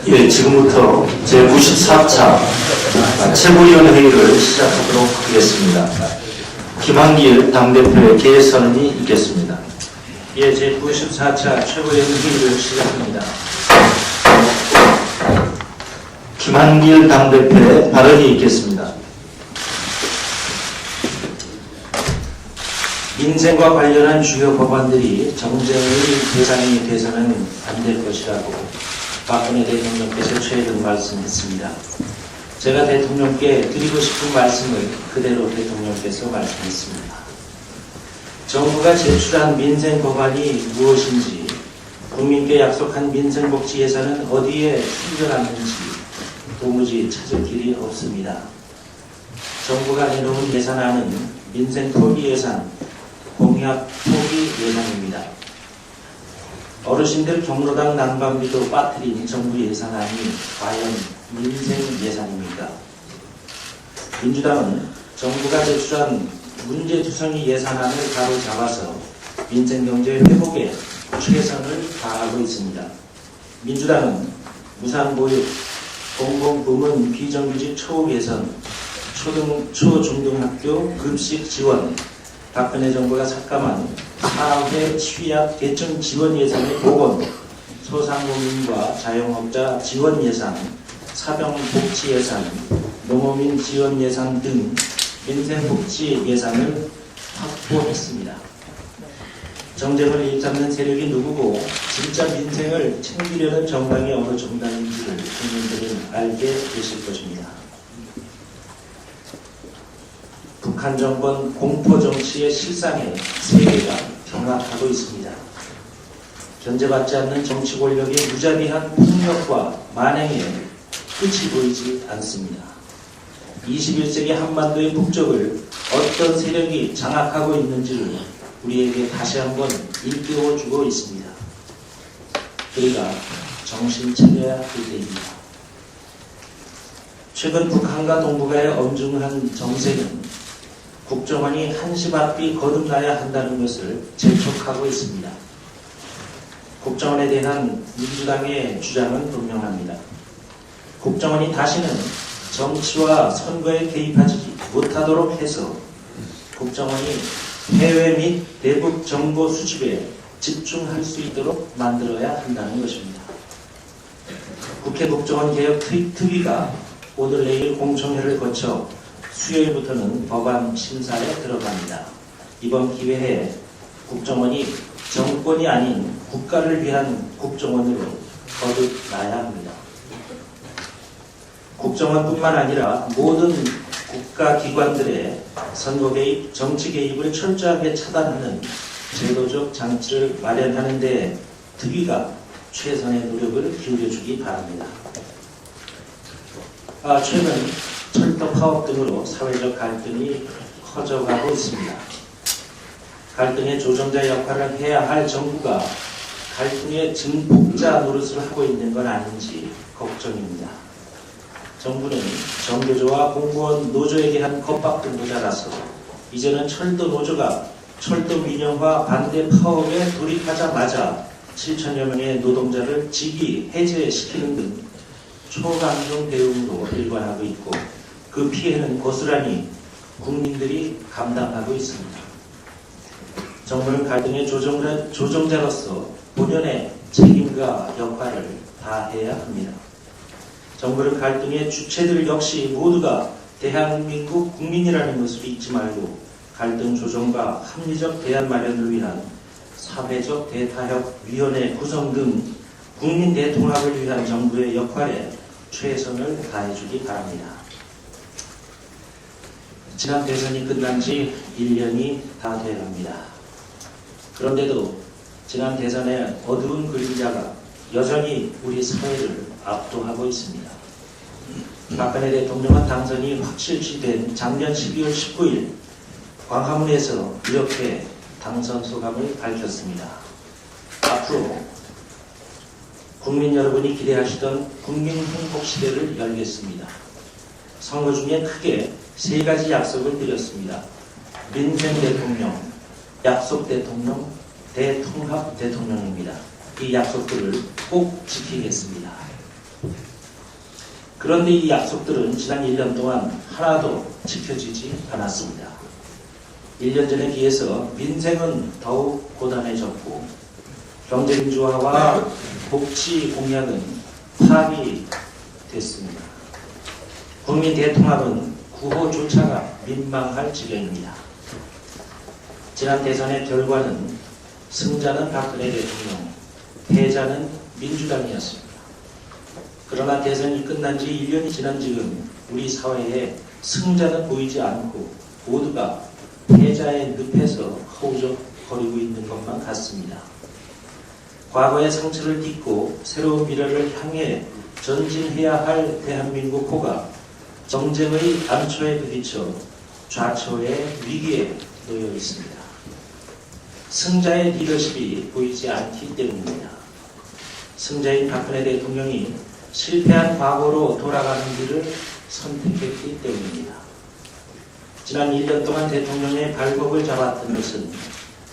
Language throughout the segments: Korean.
예, 지금부터 제94차 최고위원 회의를 시작하도록 하겠습니다. 김한길 당대표의 개회 선언이 있겠습니다. 예, 제94차 최고위원 회의를 시작합니다. 김한길 당대표의 발언이 있겠습니다. 민생과 관련한 주요 법안들이 정쟁의 대상이 돼서는 안 될 것이라고 박근혜 대통령께서 최근 말씀했습니다. 제가 대통령께 드리고 싶은 말씀을 그대로 대통령께서 말씀했습니다. 정부가 제출한 민생 법안이 무엇인지, 국민께 약속한 민생복지 예산은 어디에 숨겨놨는지 도무지 찾을 길이 없습니다. 정부가 내놓은 예산안은 민생 포기 예산, 공약 포기 예산입니다. 어르신들 경로당 난방비도 빠뜨린 정부 예산안이 과연 민생 예산입니까? 민주당은 정부가 제출한 문제투성이 예산안을 바로잡아서 민생경제 회복에 최선을 다하고 있습니다. 민주당은 무상보육, 공공부문 비정규직 초급 개선, 초중등학교 급식 지원, 박근혜 정부가 삭감한 사회 취약 계층 지원 예산의 복원, 소상공인과 자영업자 지원 예산, 사병복지 예산, 농어민 지원 예산 등 민생복지 예산을 확보했습니다. 정쟁을 일삼는 세력이 누구고 진짜 민생을 챙기려는 정당이 어느 정당인지를 국민들은 알게 되실 것입니다. 북한 정권 공포정치의 실상에 세계가 경악하고 있습니다. 견제받지 않는 정치 권력의 무자비한 폭력과 만행에 끝이 보이지 않습니다. 21세기 한반도의 북쪽을 어떤 세력이 장악하고 있는지를 우리에게 다시 한번 일깨워주고 있습니다. 우리가 정신 차려야 할 때입니다. 최근 북한과 동북아의 엄중한 정세는 국정원이 한시 앞이 거듭나야 한다는 것을 재촉하고 있습니다. 국정원에 대한 민주당의 주장은 분명합니다. 국정원이 다시는 정치와 선거에 개입하지 못하도록 해서 국정원이 해외 및 대북 정보 수집에 집중할 수 있도록 만들어야 한다는 것입니다. 국회 국정원 개혁 특위가 오늘 내일 공청회를 거쳐 수요일부터는 법안 심사에 들어갑니다. 이번 기회에 국정원이 정권이 아닌 국가를 위한 국정원으로 거듭나야 합니다. 국정원뿐만 아니라 모든 국가기관들의 선거 개입, 정치 개입을 철저하게 차단하는 제도적 장치를 마련하는 데 특위가 최선의 노력을 기울여주기 바랍니다. 최근 철도 파업 등으로 사회적 갈등이 커져가고 있습니다. 갈등의 조정자 역할을 해야 할 정부가 갈등의 증폭자 노릇을 하고 있는 건 아닌지 걱정입니다. 정부는 정교조와 공무원 노조에게 한 겁박도 모자라서 이제는 철도 노조가 철도 민영화 반대 파업에 돌입하자마자 7천여 명의 노동자를 직위 해제시키는 등 초강경 대응으로 일관하고 있고 그 피해는 고스란히 국민들이 감당하고 있습니다. 정부는 갈등의 조정자로서 본연의 책임과 역할을 다해야 합니다. 정부는 갈등의 주체들 역시 모두가 대한민국 국민이라는 것을 잊지 말고 갈등 조정과 합리적 대안 마련을 위한 사회적 대타협위원회 구성 등 국민 대통합을 위한 정부의 역할에 최선을 다해주기 바랍니다. 지난 대선이 끝난 지 1년이 다 돼갑니다. 그런데도 지난 대선의 어두운 그림자가 여전히 우리 사회를 압도하고 있습니다. 박근혜 대통령은 당선이 확실시된 작년 12월 19일 광화문에서 이렇게 당선 소감을 밝혔습니다. 앞으로 국민 여러분이 기대하시던 국민 행복 시대를 열겠습니다. 선거 중에 크게 세 가지 약속을 드렸습니다. 민생 대통령, 약속 대통령, 대통합 대통령입니다. 이 약속들을 꼭 지키겠습니다. 그런데 이 약속들은 지난 1년 동안 하나도 지켜지지 않았습니다. 1년 전에 비해서 민생은 더욱 고단해졌고 경제민주화와 복지 공약은 파기됐습니다. 국민 대통합은 구호조차가 민망할 지경입니다. 지난 대선의 결과는 승자는 박근혜 대통령, 패자는 민주당이었습니다. 그러나 대선이 끝난 지 1년이 지난 지금 우리 사회에 승자는 보이지 않고 모두가 패자의 늪에서 허우적거리고 있는 것만 같습니다. 과거의 상처를 딛고 새로운 미래를 향해 전진해야 할 대한민국 호가 정쟁의 암초에 부딪혀 좌초의 위기에 놓여 있습니다. 승자의 리더십이 보이지 않기 때문입니다. 승자인 박근혜 대통령이 실패한 과거로 돌아가는 길을 선택했기 때문입니다. 지난 1년 동안 대통령의 발목을 잡았던 것은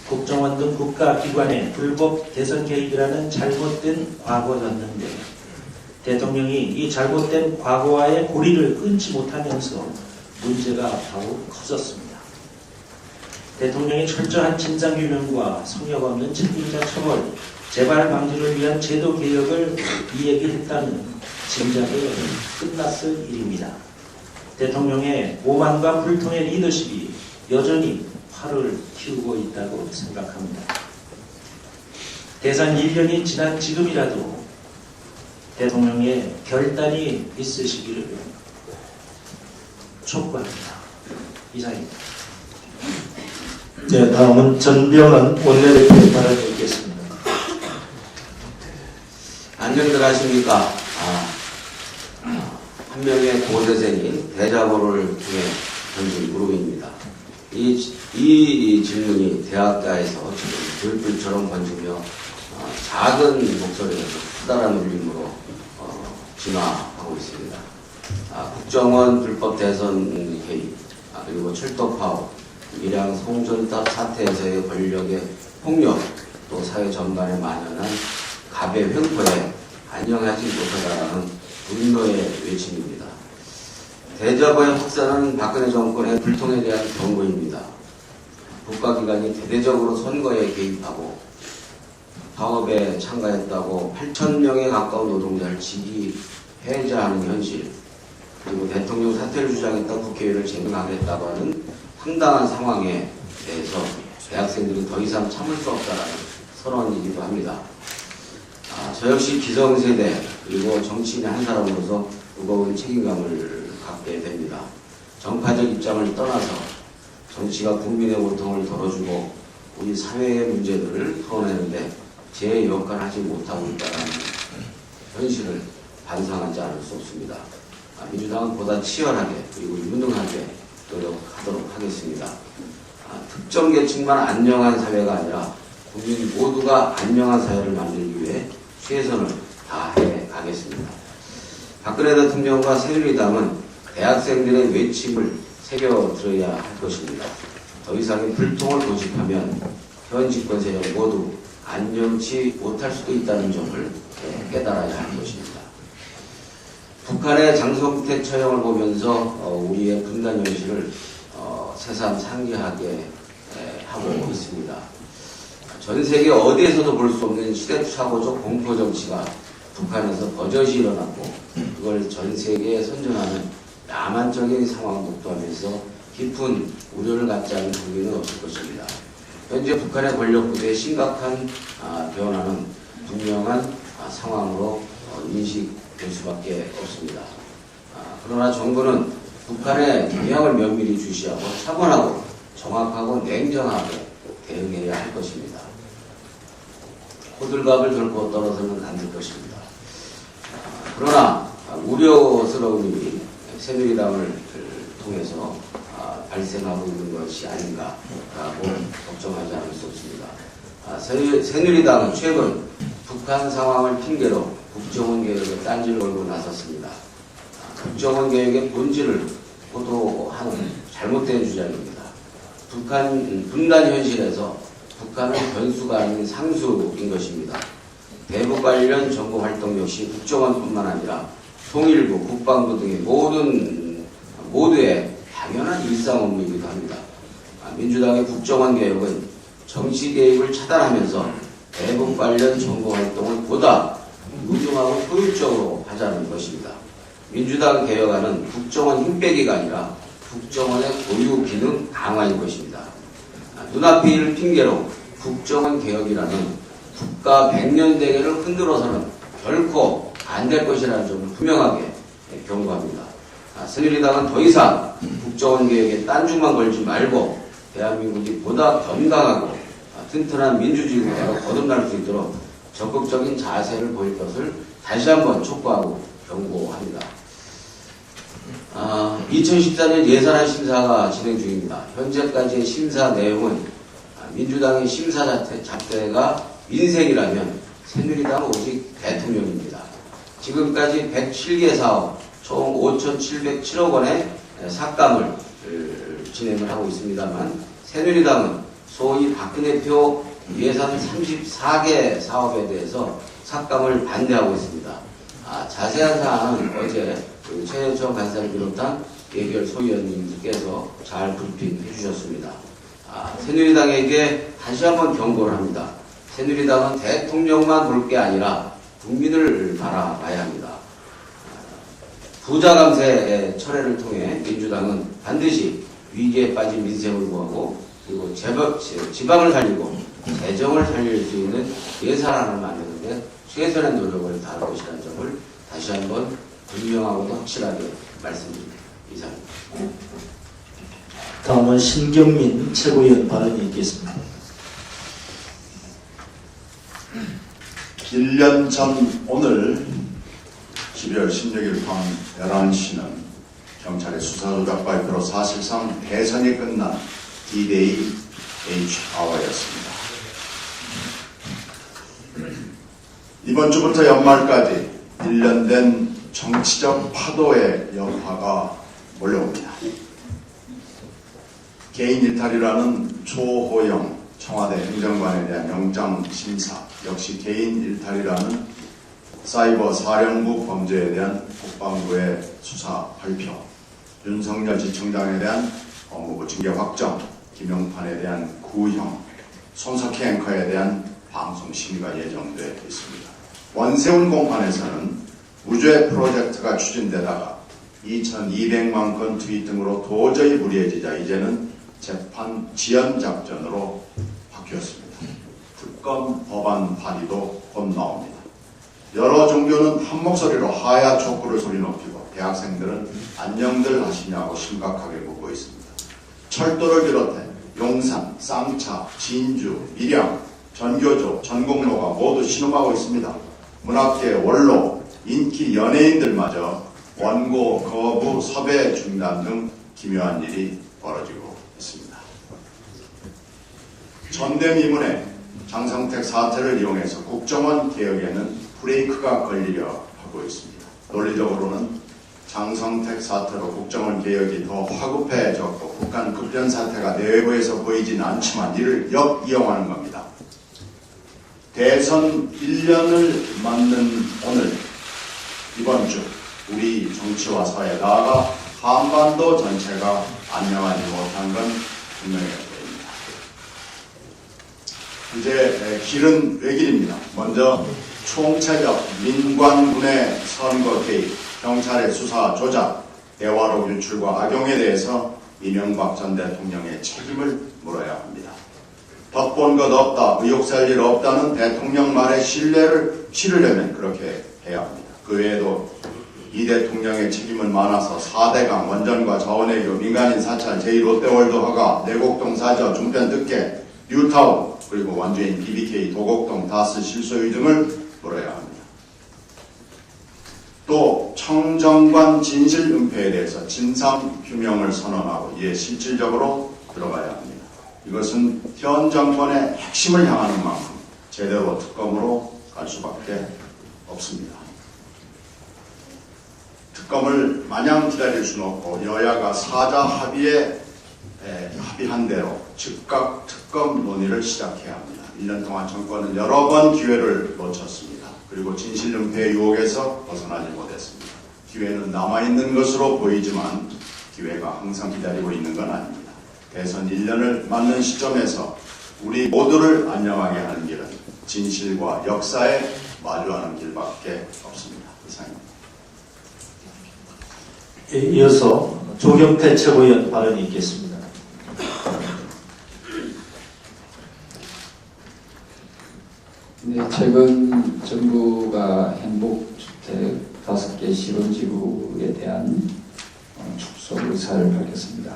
국정원 등 국가기관의 불법 대선 개입이라는 잘못된 과거였는데 대통령이 이 잘못된 과거와의 고리를 끊지 못하면서 문제가 더욱 커졌습니다. 대통령이 철저한 진상규명과 성역 없는 책임자 처벌, 재발 방지를 위한 제도 개혁을 이야기했다는 짐작에 끝났을 일입니다. 대통령의 오만과 불통의 리더십이 여전히 화를 키우고 있다고 생각합니다. 대선 1년이 지난 지금이라도 대통령의 결단이 있으시기를 촉구합니다. 이상입니다. 네, 다음은 전병헌 원내대표의 발언이 있겠습니다. 안녕들 하십니까? 한 명의 고대생이 대자보를 통해 던진 물음입니다. 이 질문이 대학가에서 지금 불불처럼 번지며 작은 목소리에서 크다란 울림으로 진화하고 있습니다. 국정원 불법 대선 개입, 그리고 철도 파업, 밀양 송전탑 사태에서의 권력의 폭력, 또 사회 전반에 만연한 갑의 횡포에 안녕하지 못하다라는 분노의 외침입니다. 대자보의 확산은 박근혜 정권의 불통에 대한 경고입니다. 국가기관이 대대적으로 선거에 개입하고 파업에 참가했다고 8,000명에 가까운 노동자를 직위 해제하는 현실, 그리고 대통령 사퇴를 주장했다 국회의원을 제명하겠다고 하는 황당한 상황에 대해서 대학생들은 더 이상 참을 수 없다는 선언이기도 합니다. 저 역시 기성세대 그리고 정치인의 한 사람으로서 무거운 책임감을 갖게 됩니다. 정파적 입장을 떠나서 정치가 국민의 고통을 덜어주고 우리 사회의 문제들을 풀어내는데 제 역할을 하지 못하고 있다는 현실을 반성하지 않을 수 없습니다. 민주당은 보다 치열하게 그리고 유능하게 노력하도록 하겠습니다. 특정 계층만 안녕한 사회가 아니라 국민 모두가 안녕한 사회를 만들기 위해 최선을 다해 가겠습니다. 박근혜 대통령과 새누리당은 대학생들의 외침을 새겨 들어야 할 것입니다. 더 이상의 불통을 고집하면 현 집권 세력 모두 안녕치 못할 수도 있다는 점을 깨달아야 할 것입니다. 북한의 장성택 처형을 보면서 우리의 분단 현실을 새삼 상기하게 하고 있습니다. 전 세계 어디에서도 볼 수 없는 시대착오적 공포 정치가 북한에서 버젓이 일어났고 그걸 전 세계에 선전하는 야만적인 상황을 목도하면서 깊은 우려를 갖지 않은 국민은 없을 것입니다. 현재 북한의 권력부대의 심각한 변화는 분명한 상황으로 인식될 수밖에 없습니다. 그러나 정부는 북한의 영향을 면밀히 주시하고 차분하고 정확하고 냉정하게 대응해야 할 것입니다. 호들갑을 결코 떨어서는 안 될 것입니다. 그러나 우려스러운 일이 새누리당을 통해서 발생하고 있는 것이 아닌가라고 걱정하지 않을 수 없습니다. 새누리당은 최근 북한 상황을 핑계로 국정원 개혁에 딴지를 걸고 나섰습니다. 국정원 개혁의 본질을 호도하는 잘못된 주장입니다. 북한 분단 현실에서 북한은 변수가 아닌 상수인 것입니다. 대북 관련 정보 활동 역시 국정원뿐만 아니라 통일부, 국방부 등의 모두의 당연한 일상 업무이기도 합니다. 민주당의 국정원 개혁은 정치 개입을 차단하면서 대북 관련 정보 활동을 보다 유용하고 효율적으로 하자는 것입니다. 민주당 개혁안은 국정원 힘빼기가 아니라 국정원의 고유 기능 강화인 것입니다. 눈앞의 일을 핑계로 국정원 개혁이라는 국가 100년 대계를 흔들어서는 결코 안 될 것이라는 점을 분명하게 경고합니다. 새누리당은 더 이상 국정원 개혁에 딴중만 걸지 말고 대한민국이 보다 건강하고 튼튼한 민주주의 국가로 거듭날 수 있도록 적극적인 자세를 보일 것을 다시 한번 촉구하고 경고합니다. 2014년 예산안 심사가 진행 중입니다. 현재까지의 심사 내용은 민주당의 심사 잣대가 민생이라면 새누리당은 오직 대통령입니다. 지금까지 107개 사업 총 5,707억 원의 삭감을 진행을 하고 있습니다만 새누리당은 소위 박근혜표 예산 34개 사업에 대해서 삭감을 반대하고 있습니다. 자세한 사항은 어제 최현정 간사를 비롯한 예결 소위원님께서 잘 브리핑해 주셨습니다. 새누리당에게 다시 한번 경고를 합니다. 새누리당은 대통령만 볼 게 아니라 국민을 바라봐야 합니다. 부자 감세 철회를 통해 민주당은 반드시 위기에 빠진 민생을 구하고 그리고 지방을 살리고 재정을 살릴 수 있는 예산안을 만드는데 최선의 노력을 다할 것이라는 점을 다시 한번 분명하고도 확실하게 말씀드립니다. 이상입니다. 다음은 신경민 최고위원 발언이 있겠습니다. 1년 전 오늘 12월 16일 밤 11시는 경찰의 수사 조작 발표로 사실상 대선이 끝난 D-Day H아워였습니다. 이번 주부터 연말까지 1년 된 정치적 파도의 여파가 몰려옵니다. 개인 일탈이라는 조호영 청와대 행정관에 대한 영장 심사, 역시 개인 일탈이라는 사이버 사령부 범죄에 대한 국방부의 수사 발표, 윤석열 지청장에 대한 법무부 징계 확정, 김용판에 대한 구형, 손석희 앵커에 대한 방송 심의가 예정되어 있습니다. 원세훈 공판에서는 무죄 프로젝트가 추진되다가 2,200만 건 트윗 등으로 도저히 무리해지자 이제는 재판 지연 작전으로 바뀌었습니다. 특검 법안 발의도 곧 나옵니다. 여러 종교는 한 목소리로 하야 촉구를 소리 높이고 대학생들은 안녕들 하시냐고 심각하게 묻고 있습니다. 철도를 비롯해 용산, 쌍차, 진주, 밀양, 전교조, 전공로가 모두 신음하고 있습니다. 문학계 원로, 인기 연예인들마저 원고 거부, 섭외 중단 등 기묘한 일이 벌어지고 있습니다. 전대미문의 장성택 사태를 이용해서 국정원 개혁에는 브레이크가 걸리려 하고 있습니다. 논리적으로는 장성택 사태로 국정원 개혁이 더 화급해졌고 북한 급변 사태가 내부에서 보이지는 않지만 이를 역이용하는 겁니다. 대선 1년을 맞는 오늘, 이번 주 우리 정치와 사회, 나아가 한반도 전체가 안녕하지 못한 건 분명해 보입니다. 이제 길은 외길입니다. 먼저 총체적 민관군의 선거 개입, 경찰의 수사 조작, 대화록 유출과 악용에 대해서 이명박 전 대통령의 책임을 물어야 합니다. 덕본 것 없다, 의혹 살 일 없다는 대통령 말에 신뢰를 실으려면 그렇게 해야 합니다. 그 외에도 이 대통령의 책임은 많아서 4대강, 원전과 자원외교, 민간인 사찰, 제2롯데월드 허가, 내곡동 사저, 중변 득계, 뉴타운, 그리고 원주인 BBK, 도곡동, 다스 실소유 등을 물어야 합니다. 또 청정관 진실 은폐에 대해서 진상 규명을 선언하고 이에 실질적으로 들어가야 합니다. 이것은 현 정권의 핵심을 향하는 만큼 제대로 특검으로 갈 수밖에 없습니다. 특검을 마냥 기다릴 수는 없고 여야가 사자 합의에 합의한 대로 즉각 특검 논의를 시작해야 합니다. 1년 동안 정권은 여러 번 기회를 놓쳤습니다. 그리고 진실은폐 유혹에서 벗어나지 못했습니다. 기회는 남아있는 것으로 보이지만 기회가 항상 기다리고 있는 건 아닙니다. 대선 1년을 맞는 시점에서 우리 모두를 안녕하게 하는 길은 진실과 역사에 마주하는 길밖에 없습니다. 이상입니다. 이어서 조경태 최고위원 발언이 있겠습니다. 네, 최근 정부가 행복주택 5개 시범지구에 대한 축소 의사를 밝혔습니다.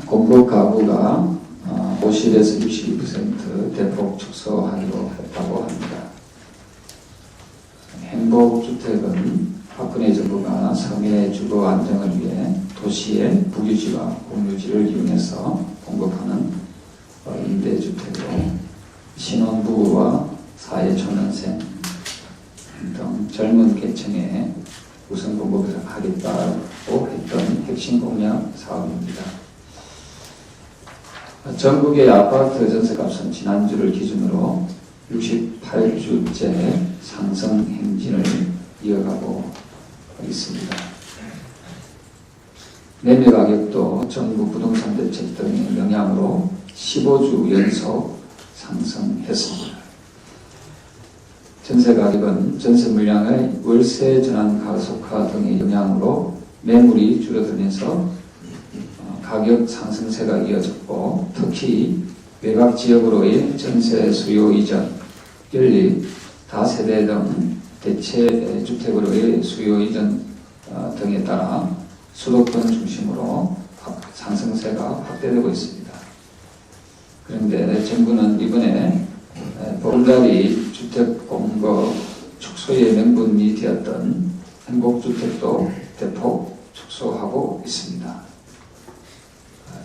공급 가구가 50에서 62% 대폭 축소하기로 했다고 합니다. 행복주택은 박근혜 정부가 서민의 주거 안정을 위해 도시의 국유지와 공유지를 이용해서 공급하는 임대주택으로 신혼부부와 사회초년생 등 젊은 계층에 우선 공급을 하겠다고 했던 핵심 공약 사업입니다. 전국의 아파트 전세값은 지난주를 기준으로 68주째 상승 행진을 이어가고 있습니다. 매매 가격도 정부 부동산 대책 등의 영향으로 15주 연속 상승했습니다. 전세 가격은 전세 물량의 월세 전환 가속화 등의 영향으로 매물이 줄어들면서 가격 상승세가 이어졌고, 특히 외곽 지역으로의 전세 수요 이전, 연립, 다세대 등 대체 주택으로의 수요 이전 등에 따라 수도권 중심으로 상승세가 확대되고 있습니다. 그런데 정부는 이번에 보름달이 주택 공급 축소의 명분이 되었던 행복주택도 대폭 축소하고 있습니다.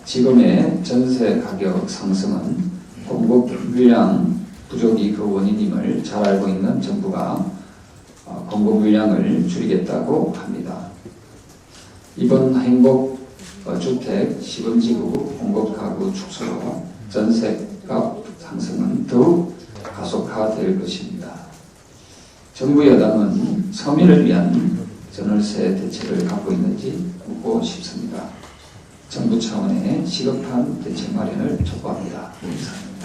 지금의 전세 가격 상승은 공급 물량 부족이 그 원인임을 잘 알고 있는 정부가 공급 물량을 줄이겠다고 합니다. 이번 행복주택 시범지구 공급 가구 축소로 전세값 상승은 더욱 가속화될 것입니다. 정부 여당은 서민을 위한 전월세 대책을 갖고 있는지 묻고 싶습니다. 정부 차원의 시급한 대책 마련을 촉구합니다. 감사합니다.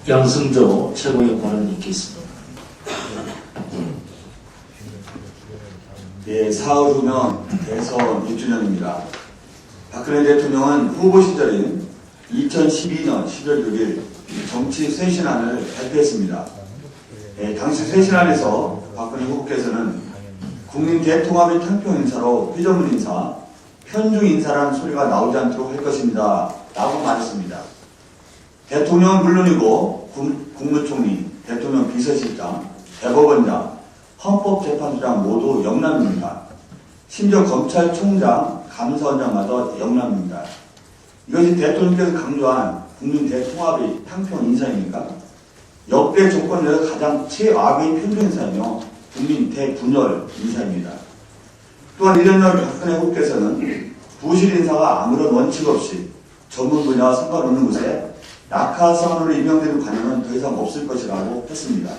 양승조 최고위원 발언이 있겠습니다. 네, 사흘 후면 대선 1주년입니다. 박근혜 대통령은 후보 시절인 2012년 11월 6일 정치 쇄신안을 발표했습니다. 네, 당시 쇄신안에서 박근혜 후보께서는 국민 대통합의 탄평 인사로 피조물 인사, 편중 인사라는 소리가 나오지 않도록 할 것입니다. 라고 말했습니다. 대통령은 물론이고 국무총리, 대통령 비서실장, 대법원장, 헌법재판소장 모두 영남입니다. 심지어 검찰총장, 감사원장마저 영남입니다. 이것이 대통령께서 강조한 국민 대통합의 탕평 인사입니까? 역대 정권 내에서 가장 최악의 편중 인사이며 국민 대분열 인사입니다. 또한 1년 전 박근혜 후보께서는 부실 인사가 아무런 원칙 없이 전문 분야와 상관없는 곳에 낙하산으로 임명되는 관행은 더 이상 없을 것이라고 했습니다.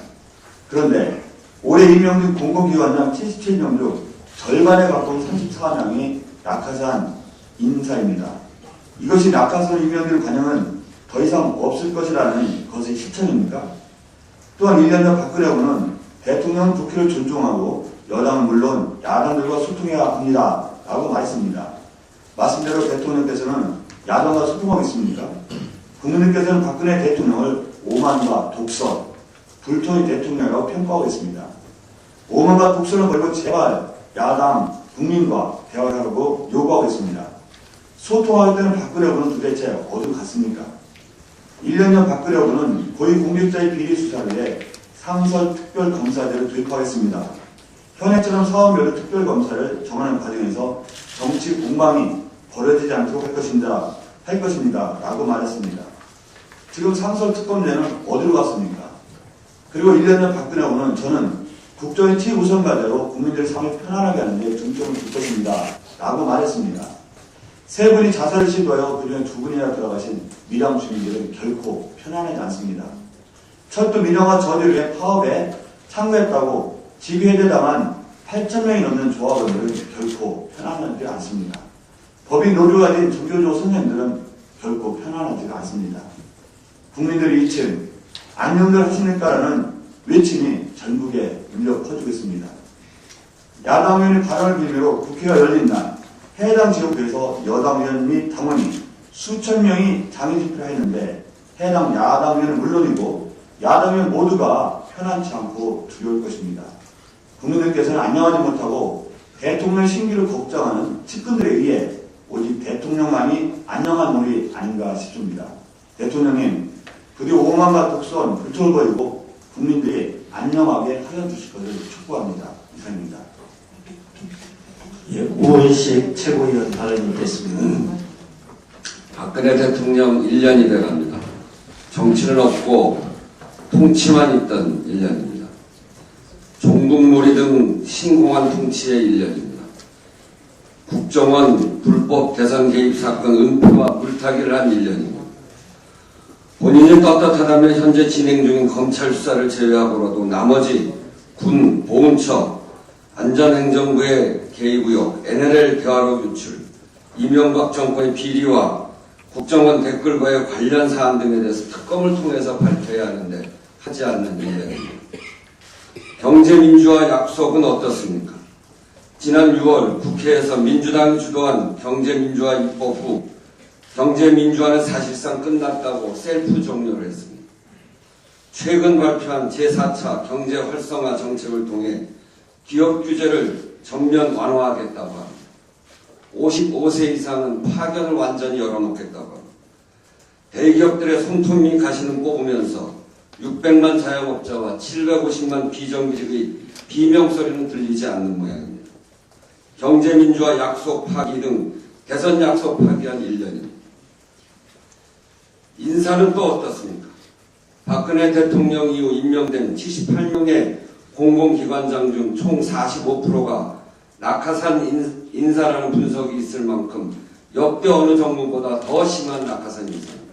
그런데 올해 임명된 공공기관장 77명 중 절반에 가까운 34명이 낙하산 인사입니다. 이것이 낙하산으로 임명되는 관행은 더 이상 없을 것이라는 것의 실천입니까? 또한 1년 전 박근혜 후보는 대통령 국회를 존중하고 여당은 물론 야당들과 소통해야 합니다. 라고 말했습니다. 말씀대로 대통령께서는 야당과 소통하고 있습니까? 국민들께서는 박근혜 대통령을 오만과 독선, 불통의 대통령이라고 평가하고 있습니다. 오만과 독선을 걸고 제발 야당, 국민과 대화를 하라고 요구하고 있습니다. 소통할 때는 박근혜 후보는 도대체 어디 갔습니까? 1년 전 박근혜 후보는 고위공직자의 비리 수사를 위해 상설특별검사제를 도입하겠습니다. 현행처럼 사업별로 특별검사를 정하는 과정에서 정치 공방이 벌어지지 않도록 할 것입니다. 라고 말했습니다. 지금 상설특검제는 어디로 갔습니까? 그리고 1년 전 박근혜 후보는 저는 국정의 최우선 과제로 국민들의 삶을 편안하게 하는 데 중점을 둘 것입니다. 라고 말했습니다. 3분이 자살을 시도하여 그중에 2분이나 돌아가신 밀양 주민들은 결코 편안하지 않습니다. 철도 민영화 저지를 위해 파업에 참가했다고 직위해제당한 8,000명이 넘는 조합원들은 결코 편안하지 않습니다. 법인 노조가 된 종교조 선생님들은 결코 편안하지가 않습니다. 국민들이 2층 안녕들 하십니까라는 외침이 전국에 울려 퍼지고 있습니다. 야당 의원의 발언을 빌미로 국회가 열린 날 해당 지역구에서 여당 의원 및 당원이 수천 명이 장애 집회를 했는데 해당 야당 의원은 물론이고 야당 의원 모두가 편안치 않고 두려울 것입니다. 국민들께서는 안녕하지 못하고 대통령 신기를 걱정하는 측근들에 의해 오직 대통령만이 안녕한 놈이 아닌가 싶습니다. 대통령님, 부디 오만과 독선, 불통을 버리고 국민들이 안녕하게 하여 주실 것을 촉구합니다. 이상입니다. 예, 우원식 최고위원 발언이 있겠습니다. 박근혜 대통령 1년이 돼갑니다. 정치는 없고 통치만 있던 1년입니다. 종북몰이 등 신공한 통치의 1년입니다. 국정원 불법 대선 개입 사건 은폐와 물타기를 한 1년입니다. 본인이 떳떳하다면 현재 진행 중인 검찰 수사를 제외하고라도 나머지 군, 보훈처, 안전행정부의 개입 의혹, NLL 대화록 유출, 이명박 정권의 비리와 국정원 댓글과의 관련 사안 등에 대해서 특검을 통해서 밝혀야 하는데 하지 않는 일입니다. 경제민주화 약속은 어떻습니까? 지난 6월 국회에서 민주당이 주도한 경제민주화 입법 후 경제민주화는 사실상 끝났다고 셀프 종료를 했습니다. 최근 발표한 제4차 경제활성화 정책을 통해 기업 규제를 전면 완화하겠다고 합니다. 55세 이상은 파견을 완전히 열어놓겠다고 합니다. 대기업들의 손톱 및 가시는 뽑으면서 600만 자영업자와 750만 비정규직의 비명소리는 들리지 않는 모양입니다. 경제민주화 약속 파기 등 대선 약속 파기한 1년입니다. 인사는 또 어떻습니까? 박근혜 대통령 이후 임명된 78명의 공공기관장 중 총 45%가 낙하산 인사라는 분석이 있을 만큼 역대 어느 정부보다 더 심한 낙하산 인사입니다.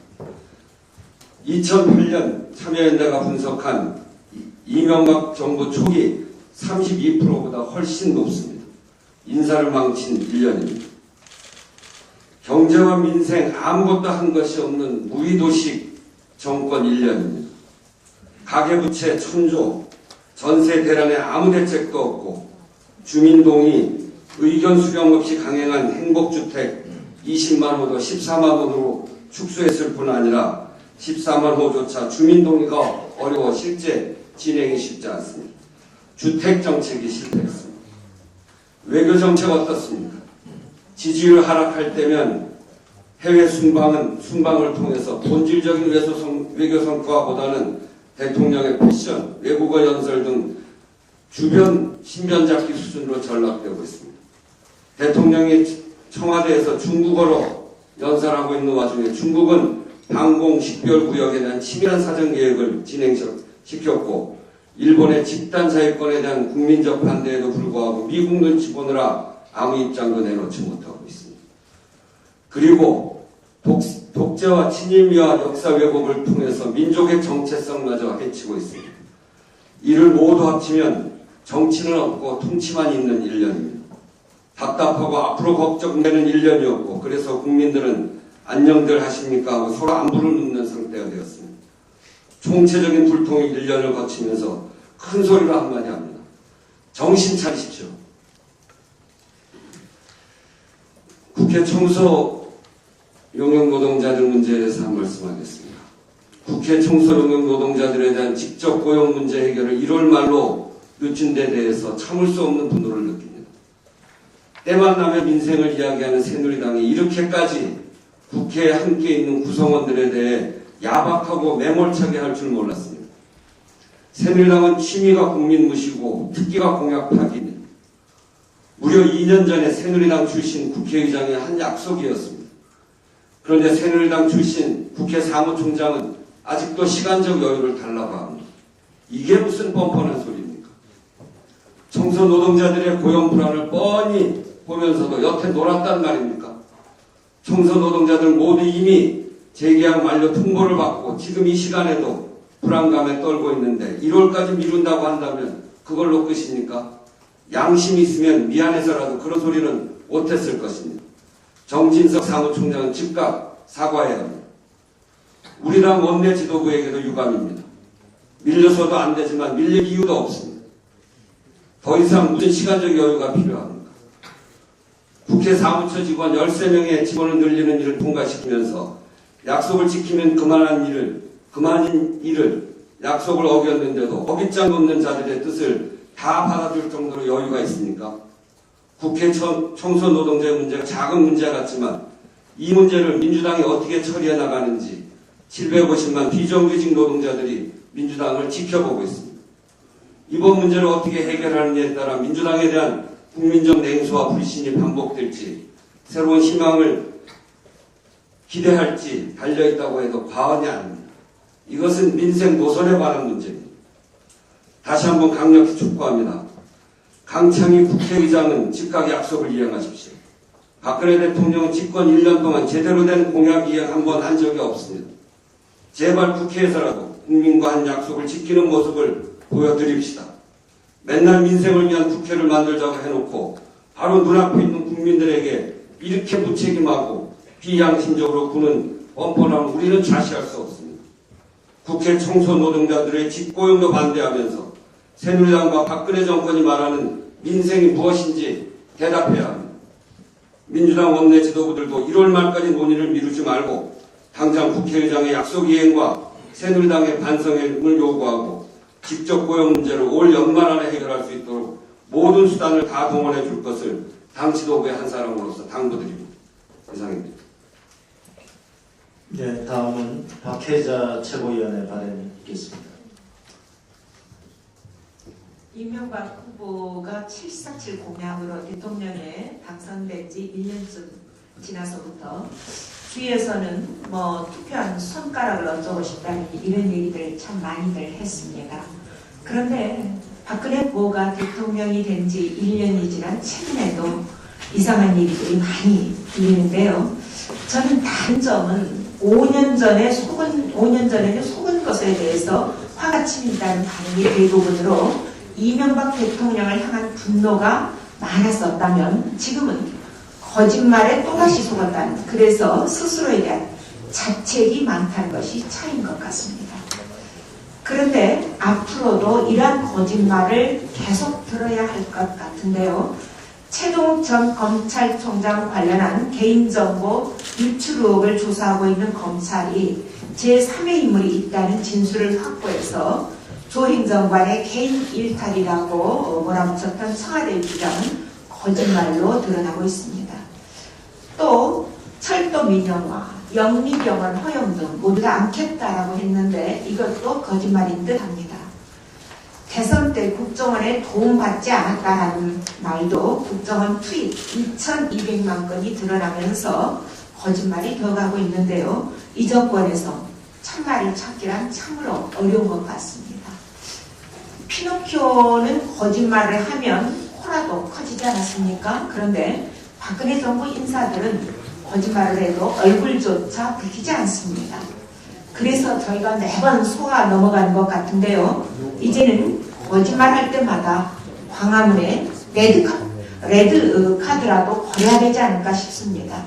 2008년 참여연대가 분석한 이명박 정부 초기 32%보다 훨씬 높습니다. 인사를 망친 1년입니다. 경제와 민생 아무것도 한 것이 없는 무의도식 정권 1년입니다. 가계부채 천조, 전세 대란에 아무 대책도 없고 주민동의 의견 수렴 없이 강행한 행복주택 20만 호도 14만 호로 축소했을 뿐 아니라 14만 호조차 주민동의가 어려워 실제 진행이 쉽지 않습니다. 주택정책이 실패했습니다. 외교정책 어떻습니까? 지지율 하락할 때면 해외 순방을 통해서 본질적인 외교 성과보다는 대통령의 패션, 외국어 연설 등 주변 신변잡기 수준으로 전락되고 있습니다. 대통령이 청와대에서 중국어로 연설하고 있는 와중에 중국은 방공 식별구역에 대한 치밀한 사전계획을 진행시켰고 일본의 집단 자유권에 대한 국민적 반대에도 불구하고 미국 눈치 보느라 아무 입장도 내놓지 못하고 있습니다. 그리고 독재와 친일미와 역사 왜곡을 통해서 민족의 정체성마저 해치고 있습니다. 이를 모두 합치면 정치는 없고 통치만 있는 1년입니다. 답답하고 앞으로 걱정되는 1년이었고 그래서 국민들은 안녕들 하십니까 하고 서로 안부를 묻는 상태가 되었습니다. 총체적인 불통의 1년을 거치면서 큰 소리로 한마디 합니다. 정신 차리십시오. 국회 청소 용역 노동자들 문제에 대해서 한 말씀하겠습니다. 국회 청소 용역 노동자들에 대한 직접 고용 문제 해결을 1월 말로 늦춘 데 대해서 참을 수 없는 분노를 느낍니다. 때만 나면 민생을 이야기하는 새누리당이 이렇게까지 국회에 함께 있는 구성원들에 대해 야박하고 매몰차게 할 줄 몰랐습니다. 새누리당은 취미가 국민 무시고 특기가 공약 파기입니다. 무려 2년 전에 새누리당 출신 국회의장의 한 약속이었습니다. 그런데 새누리당 출신 국회 사무총장은 아직도 시간적 여유를 달라고 합니다. 이게 무슨 뻔뻔한 소리입니까? 청소 노동자들의 고용 불안을 뻔히 보면서도 여태 놀았단 말입니까? 청소 노동자들 모두 이미 재계약 만료 통보를 받고 지금 이 시간에도 불안감에 떨고 있는데 1월까지 미룬다고 한다면 그걸로 끝입니까? 양심이 있으면 미안해서라도 그런 소리는 못했을 것입니다. 정진석 사무총장은 즉각 사과해야 합니다. 우리 당 원내 지도부에게도 유감입니다. 밀려서도 안 되지만 밀릴 이유도 없습니다. 더 이상 무슨 시간적 여유가 필요합니까? 국회 사무처 직원 13명의 직원을 늘리는 일을 통과시키면서 약속을 지키면 그만인 일을 약속을 어겼는데도 어깃장 놓는 자들의 뜻을 다 받아줄 정도로 여유가 있습니까? 국회 청소 노동자의 문제가 작은 문제 같지만 이 문제를 민주당이 어떻게 처리해 나가는지 750만 비정규직 노동자들이 민주당을 지켜보고 있습니다. 이번 문제를 어떻게 해결하느냐에 따라 민주당에 대한 국민적 냉소와 불신이 반복될지 새로운 희망을 기대할지 달려있다고 해도 과언이 아닙니다. 이것은 민생 노선에 관한 문제입니다. 다시 한번 강력히 촉구합니다. 강창희 국회의장은 즉각 약속을 이행하십시오. 박근혜 대통령은 집권 1년 동안 제대로 된 공약 이행 한 번 한 적이 없습니다. 제발 국회에서라도 국민과 한 약속을 지키는 모습을 보여드립시다. 맨날 민생을 위한 국회를 만들자고 해놓고 바로 눈앞에 있는 국민들에게 이렇게 무책임하고 비양심적으로 구는 뻔뻔함을 우리는 좌시할 수 없습니다. 국회 청소 노동자들의 직고용도 반대하면서 새누리당과 박근혜 정권이 말하는 민생이 무엇인지 대답해야 합니다. 민주당 원내 지도부들도 1월 말까지 논의를 미루지 말고 당장 국회의장의 약속 이행과 새누리당의 반성을 요구하고 직접 고용 문제를 올 연말 안에 해결할 수 있도록 모든 수단을 다 동원해 줄 것을 당 지도부의 한 사람으로서 당부드립니다. 이상입니다. 네, 다음은 박혜자 최고위원의 발언이 있겠습니다. 이명박 후보가 747 공약으로 대통령에 당선된 지 1년쯤 지나서부터 주위에서는 투표한 손가락을 얹어보고 싶다는 이런 얘기들 참 많이들 했습니다. 그런데 박근혜 후보가 대통령이 된 지 1년이 지난 최근에도 이상한 얘기들이 많이 들리는데요. 저는 다른 점은 5년 전에는 속은 것에 대해서 화가 치민다는 반응이 대부분으로 이명박 대통령을 향한 분노가 많았었다면 지금은 거짓말에 또다시 속았다는, 그래서 스스로에 대한 자책이 많다는 것이 차이인 것 같습니다. 그런데 앞으로도 이러한 거짓말을 계속 들어야 할 것 같은데요. 최동욱 전 검찰총장 관련한 개인정보 유출 의혹을 조사하고 있는 검찰이 제3의 인물이 있다는 진술을 확보해서 조 행정관의 개인 일탈이라고 몰아붙였던 청와대 주장은 거짓말로 드러나고 있습니다. 또 철도 민영화, 영리병원 허용 등 모두 다 않겠다라고 했는데 이것도 거짓말인 듯 합니다. 대선 때 국정원에 도움받지 않았다는 말도 국정원 투입 2,200만 건이 드러나면서 거짓말이 더 가고 있는데요. 이 정권에서 참말을 찾기란 참으로 어려운 것 같습니다. 피노키오는 거짓말을 하면 코라도 커지지 않았습니까? 그런데 박근혜 정부 인사들은 거짓말을 해도 얼굴조차 붉히지 않습니다. 그래서 저희가 매번 속아 넘어가는 것 같은데요. 이제는 거짓말할 때마다 광화문에 레드 카드라도 걸어야 되지 않을까 싶습니다.